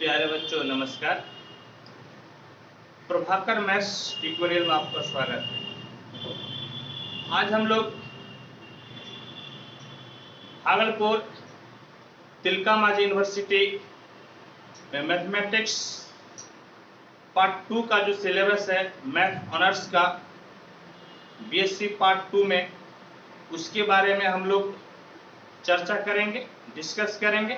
प्यारे बच्चों नमस्कार। प्रभाकर मैथ्स ट्यूटोरियल में आपका स्वागत है। आज हम लोग भागलपुर तिलका मांझी यूनिवर्सिटी में मैथमेटिक्स पार्ट 2 का जो सिलेबस है मैथ ऑनर्स का बीएससी पार्ट 2 में, उसके बारे में हम लोग चर्चा करेंगे, डिस्कस करेंगे।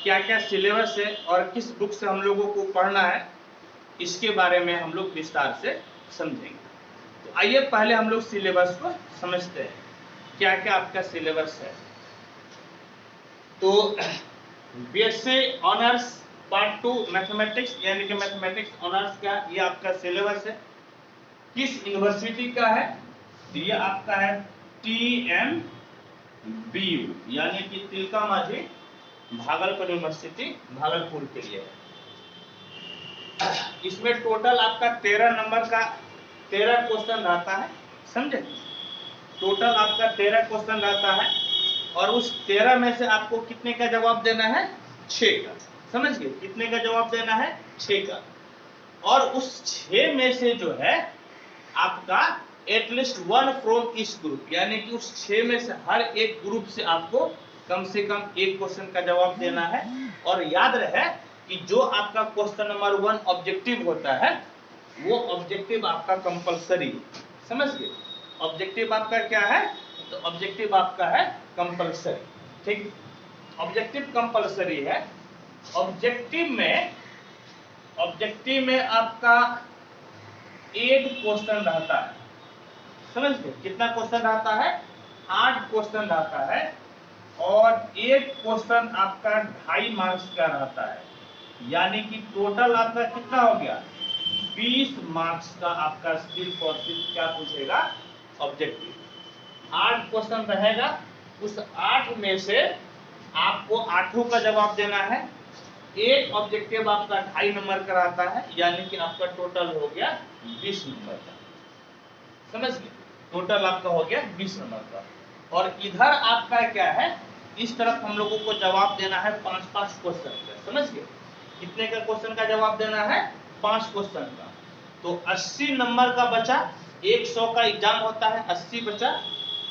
क्या क्या सिलेबस है और किस बुक से हम लोगों को पढ़ना है, इसके बारे में हम लोग विस्तार से समझेंगे। तो आइए पहले हम लोग सिलेबस को समझते हैं, क्या क्या आपका सिलेबस है। तो बीएससी ऑनर्स पार्ट 2 मैथमेटिक्स यानी कि मैथमेटिक्स ऑनर्स का ये आपका सिलेबस है। किस यूनिवर्सिटी का है? ये आपका है TMBU यानी कि तिलका मांझी भागलपुर यूनिवर्सिटी, भागलपुर के लिए। इसमें टोटल आपका 13 नंबर का 13 क्वेश्चन रहता है, समझे? टोटल आपका 13 क्वेश्चन रहता है और उस 13 में से आपको कितने का जवाब देना है? 6 का। समझ गए? कितने का जवाब देना है? 6 का। और उस 6 में से जो है आपका एटलीस्ट वन फ्रॉम इस ग्रुप, यानी कि उस 6 में से हर एक ग्रुप से आपको कम से कम एक क्वेश्चन का जवाब देना है। और याद रहे कि जो आपका क्वेश्चन नंबर 1 ऑब्जेक्टिव होता है वो ऑब्जेक्टिव आपका कंपलसरी है। समझ गए? ऑब्जेक्टिव आपका क्या है? तो ऑब्जेक्टिव आपका है कंपलसरी। ठीक, ऑब्जेक्टिव कंपलसरी है। ऑब्जेक्टिव में आपका 8 क्वेश्चन रहता है। समझ गए? कितना क्वेश्चन रहता है? 8 क्वेश्चन रहता है और एक क्वेश्चन आपका 2.5 मार्क्स का रहता है, यानी कि टोटल आपका कितना हो गया? 20 मार्क्स का आपका सिर्फ और सिर्फ क्या पूछेगा? ऑब्जेक्टिव। 8 क्वेश्चन रहेगा, उस 8 में से आपको 8 का जवाब देना है। एक ऑब्जेक्टिव आपका 2.5 नंबर का रहता है, यानी कि आपका टोटल हो गया 20 नंबर का। समझ गए? टोटल आपका हो गया 20 नंबर का। और इधर आपका क्या है? इस तरफ हम लोगों को जवाब देना है 5-5 क्वेश्चन का। समझ गए? कितने का क्वेश्चन का जवाब देना है? 5 क्वेश्चन का। तो 80 नंबर का बचा। 100 का एग्जाम होता है, 80 बचा।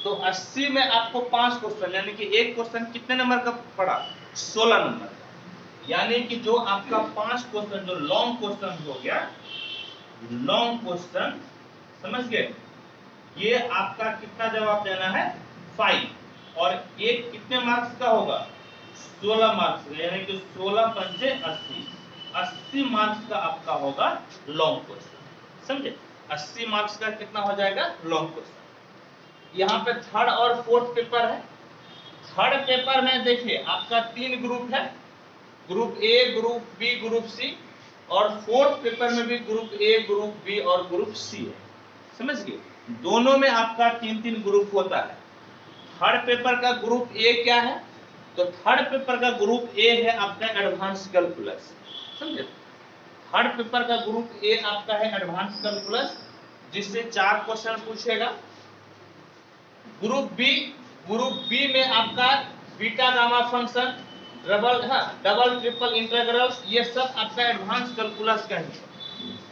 तो 80 में आपको 5 क्वेश्चन, यानी कि एक क्वेश्चन कितने नंबर का पड़ा? 16 नंबर का। यानी कि जो आपका 5 क्वेश्चन जो लॉन्ग क्वेश्चन हो गया, लॉन्ग क्वेश्चन, समझ गए? ये आपका कितना जवाब देना है? 5। और एक कितने मार्क्स का होगा? 16 मार्क्स, यानी कि 16 पंचे 80। 80 मार्क्स का आपका होगा लॉन्ग क्वेश्चन। समझे? 80 मार्क्स का कितना हो जाएगा? Long question. यहाँ पे थर्ड और फोर्थ पेपर है। थर्ड पेपर में देखिए आपका 3 ग्रुप है, group A, group B, group C. और फोर्थ पेपर में भी ग्रुप ए, ग्रुप बी और ग्रुप सी है। समझ गए? दोनों में आपका 3-3 ग्रुप होता है। थर्ड पेपर का ग्रुप ए क्या है? तो थर्ड पेपर का ग्रुप ए है आपका एडवांस कैलकुलस। समझे? थर्ड पेपर का ग्रुप ए आपका है एडवांस कैलकुलस, जिससे 4 क्वेश्चन पूछेगा। ग्रुप बी में आपका beta gamma function, double triple integrals, ये सब आपका एडवांस कैलकुलस का है।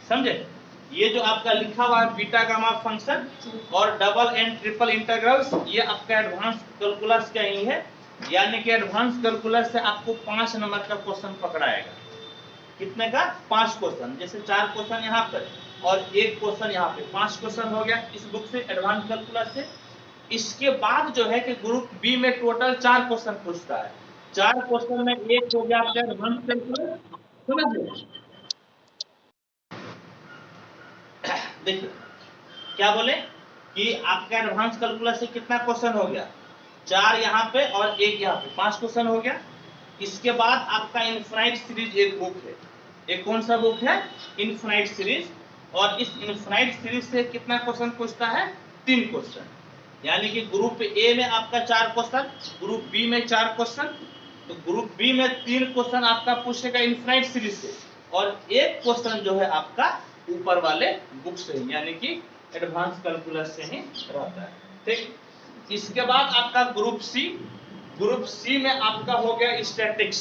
समझे? ये जो आपका लिखा हुआ है बीटा गामा फंक्शन और डबल एंड ट्रिपल इंटीग्रल्स, ये आपका एडवांस कैलकुलस का ही है। यानी कि एडवांस कैलकुलस से आपको 5 नंबर का क्वेश्चन पकड़ाएगा। कितने का? 5 क्वेश्चन। जैसे 4 क्वेश्चन यहाँ पर और 1 क्वेश्चन यहाँ पे, 5 क्वेश्चन हो गया इस बुक से, एडवांस कैलकुलस से। इसके बाद जो है कि ग्रुप बी में टोटल 4 क्वेश्चन पूछता है। 4 क्वेश्चन में एक हो गया आपका एडवांस कैलकुलस। समझ लो, देखिए क्या बोले कि आपका एडवांस कैलकुलस से कितना क्वेश्चन हो गया? 4 यहाँ पे और 1 यहाँ पे, 5 क्वेश्चन हो गया। इसके बाद आपका इनफाइनाइट सीरीज एक बुक है। एक कौन सा बुक है? Infinite series. और इस इनफाइनाइट सीरीज से कितना क्वेश्चन पूछता है? 3 क्वेश्चन। यानी कि ग्रुप ए में आपका 4 क्वेश्चन, ग्रुप बी में 4 क्वेश्चन। तो ग्रुप बी में 3 क्वेश्चन आपका पूछेगा इनफाइनाइट सीरीज से, और एक क्वेश्चन जो है आपका ऊपर वाले बुक से, यानी कि एडवांस कैलकुलस से ही रहता है। ठीक, इसके बाद आपका ग्रुप सी में आपका हो गया स्टैटिक्स।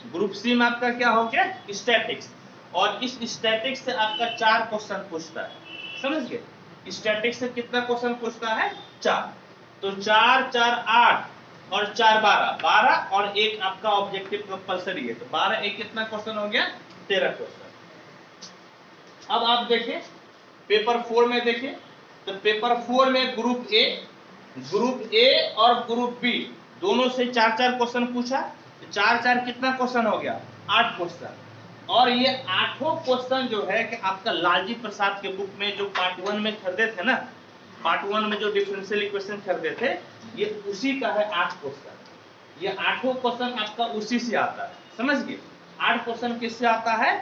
ग्रुप सी में आपका क्या हो गया, स्टैटिक्स। और इस स्टैटिक्स से आपका 4 क्वेश्चन पूछता है, समझ गए। स्टैटिक्स से कितना क्वेश्चन पूछता है, 4। तो 4 4 8 और 4 12, 12 और एक आपका ऑब्जेक्टिव कंपलसरी है, तो 12 एक कितना क्वेश्चन हो गया, 13 क्वेश्चन। अब आप देखिए पेपर 4 में देखिए, तो पेपर 4 में ग्रुप ए और ग्रुप बी दोनों से 4-4 क्वेश्चन पूछा, तो 4 4 कितना क्वेश्चन हो गया, 8 क्वेश्चन। और ये 8 क्वेश्चन जो है कि आपका लालजी प्रसाद के बुक में जो पार्ट 1 में खरीदे थे ना, पार्ट 1 में जो डिफरेंशियल इक्वेशन खरीदे थे, ये उसी का है 8 क्वेश्चन। ये 8 क्वेश्चन आपका उसी से आता है, समझ गए। 8 क्वेश्चन किससे आता है,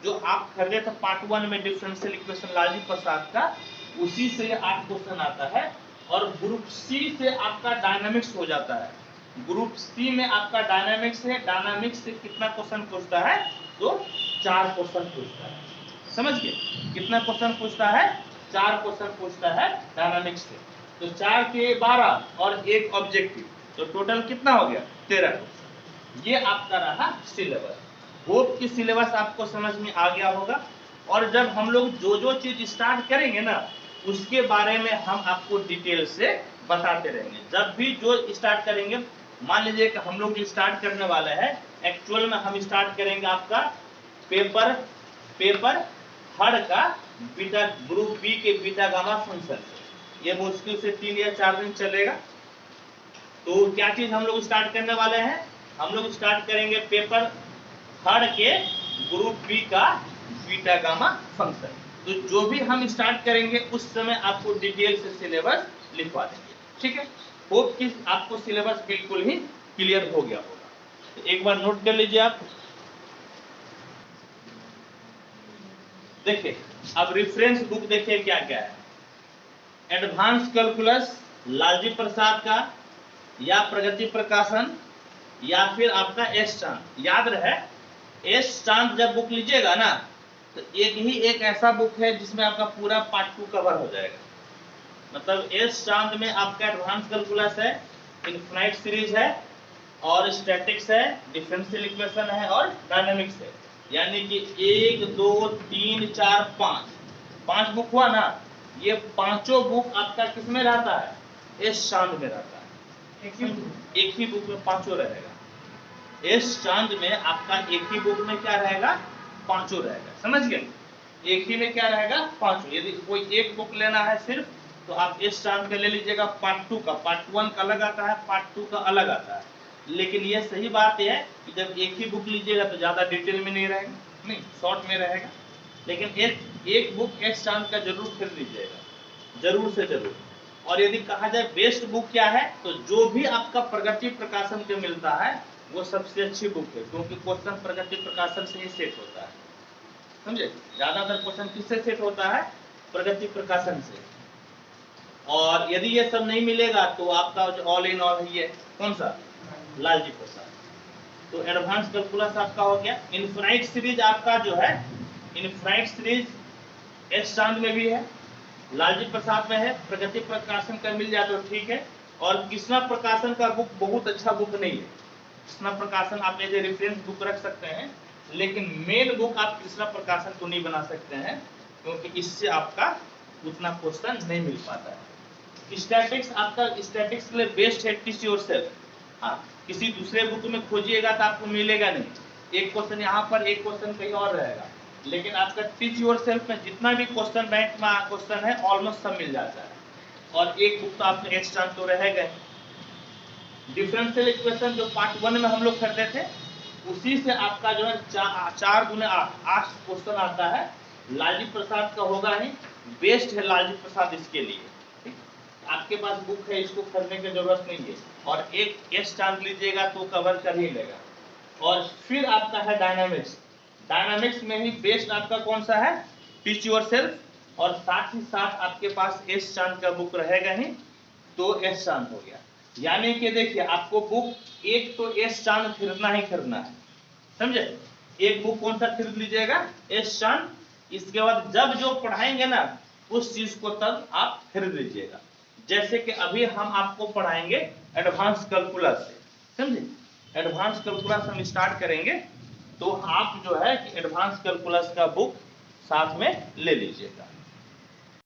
जो आप खरीदे थे पार्ट 1 में डिफरेंशियल इक्वेशन लालजी प्रसाद का, उसी से ये 8 क्वेश्चन आता है। और ग्रुप सी से आपका डायनामिक्स हो जाता है। ग्रुप सी में आपका डायनामिक्स है, डायनामिक्स से कितना क्वेश्चन पूछता है, तो 4 क्वेश्चन पूछता है, समझ गए। कितना क्वेश्चन पूछता है, 4 क्वेश्चन पूछता है डायनामिक्स से। तो 4 के 12 और एक ऑब्जेक्टिव, तो टोटल कितना हो गया, 13 क्वेश्चन। ये आपका रहा सिलेबस। होप की सिलेबस आपको समझ में आ गया होगा। और जब हम लोग जो चीज स्टार्ट करेंगे ना, उसके बारे में हम आपको डिटेल से बताते रहेंगे। जब भी जो स्टार्ट करेंगे, मान लीजिए कि हम लोग स्टार्ट करने वाले हैं, एक्चुअल में हम स्टार्ट करेंगे आपका पेपर थर्ड का बीटा, ग्रुप बी के बीटा गामा फंक्शन से। ये मुश्किल से 3 या 4 दिन चलेगा। तो क्या चीज हम लोग स्टार्ट करने वाले हैं, हम लोग स्टार्ट करेंगे पेपर थर्ड के ग्रुप बी का बीटा गामा फंक्शन। तो जो भी हम स्टार्ट करेंगे उस समय आपको डिटेल से सिलेबस लिखवा देंगे, ठीक है। होप कि आपको सिलेबस बिल्कुल ही क्लियर हो गया होगा। तो एक बार नोट कर लीजिए आप। देखिए अब रेफरेंस बुक देखिए क्या क्या है। एडवांस कैलकुलस लालजी प्रसाद का, या प्रगति प्रकाशन, या फिर आपका एस चांद। याद रहे, एस चांद जब बुक लीजिएगा ना, तो एक ऐसा बुक है जिसमें आपका पूरा पार्ट 2 कवर हो जाएगा। मतलब एस चांद में आपका एडवांस कैलकुलस है, इनफाइनाइट सीरीज है, और स्टैटिक्स है, डिफरेंशियल इक्वेशन है, और डायनामिक्स है। यानी कि 1 2 3 4 5 बुक हुआ ना। ये पांचों बुक आपका किसमें रहता है, एस चांद में रहता है। एक ही बुक में पांचों रहेगा। एस चांद में आपका एक ही बुक में क्या रहेगा, पांचों रहेगा, समझ गए। एक ही में क्या रहेगा, पांचों। यदि कोई एक बुक लेना है सिर्फ, तो आप इस चांद का ले लीजिएगा पार्ट 2 का। पार्ट 1 का अलग आता है, पार्ट 2 का अलग आता है। लेकिन ये सही बात है कि जब एक ही बुक लीजिएगा तो ज्यादा डिटेल में नहीं रहेगा, नहीं शॉर्ट में रहेगा। लेकिन एक बुक इस चांद का जरूर खरीद लीजिएगा, जरूर से जरूर। और यदि कहा जाए बेस्ट बुक क्या है, तो जो भी आपका प्रगति प्रकाशन के मिलता है वो सबसे अच्छी बुक है, क्योंकि क्वेश्चन प्रगति प्रकाशन से ही सेट होता है, समझे। ज्यादातर क्वेश्चन किससे सेट होता है, प्रगति प्रकाशन से। और यदि ये सब नहीं मिलेगा तो आपका जो ऑल इन ऑल है, ये कौन सा, लालजी प्रसाद। तो एडवांस कैलकुलस आपका हो गया। इनफाइनाइट सीरीज आपका जो है, इनफाइनाइट सीरीज एस चांद में भी है, लालजी प्रसाद में है, प्रगति प्रकाशन का मिल जाए तो ठीक है। और कृष्णा प्रकाशन का बुक बहुत अच्छा बुक नहीं है। कृष्णा प्रकाशन आप एज ए रेफरेंस बुक रख सकते हैं, लेकिन मेन बुक आप कृष्णा प्रकाशन को नहीं बना सकते हैं, क्योंकि इससे आपका उतना क्वेश्चन नहीं मिल पाता है। स्टैटिक्स आपका, स्टैटिक्स के लिए बेस्ट है टीच योरसेल्फ। हाँ, किसी दूसरे बुक में खोजिएगा तो आपको मिलेगा नहीं। एक क्वेश्चन यहाँ पर, एक क्वेश्चन कहीं और रहेगा। लेकिन आपका टीच योरसेल्फ में जितना भी क्वेश्चन बैंक में क्वेश्चन है, ऑलमोस्ट सब मिल जाता है। और एक बुक तो आपका एच चांद तो रहेगा। डिफरेंशियल इक्वेशन जो पार्ट 1 में हम लोग करते थे, उसी से आपका जो है 4 गुने 8 क्वेश्चन आता है। लालजी प्रसाद का होगा ही, बेस्ट है लालजी प्रसाद इसके लिए। आपके पास बुक है, इसको खरीदने की जरूरत नहीं है। और एक एस चांद लीजिएगा तो कवर कर ही लेगा। और फिर आपका है डायनामिक्स। डायनामिक्स में ही बेस्ट आपका कौन सा है, टीच योरसेल्फ। और साथ ही साथ आपके पास एस चांद का बुक रहेगा ही, तो एस चांद हो गया। यानी कि देखिए आपको बुक एक तो एस चांद खरीदना ही खरीदना है, समझे। एक बुक कौन सा खरीद लीजिएगा, एस चांद। इसके बाद जब जो पढ़ाएंगे ना, उस चीज को तब आप खरीद लीजिएगा। जैसे कि अभी हम आपको पढ़ाएंगे एडवांस कैलकुलस से, समझे। एडवांस कैलकुलस हम स्टार्ट करेंगे तो आप जो है कि एडवांस कैलकुलस का बुक साथ में ले लीजिएगा।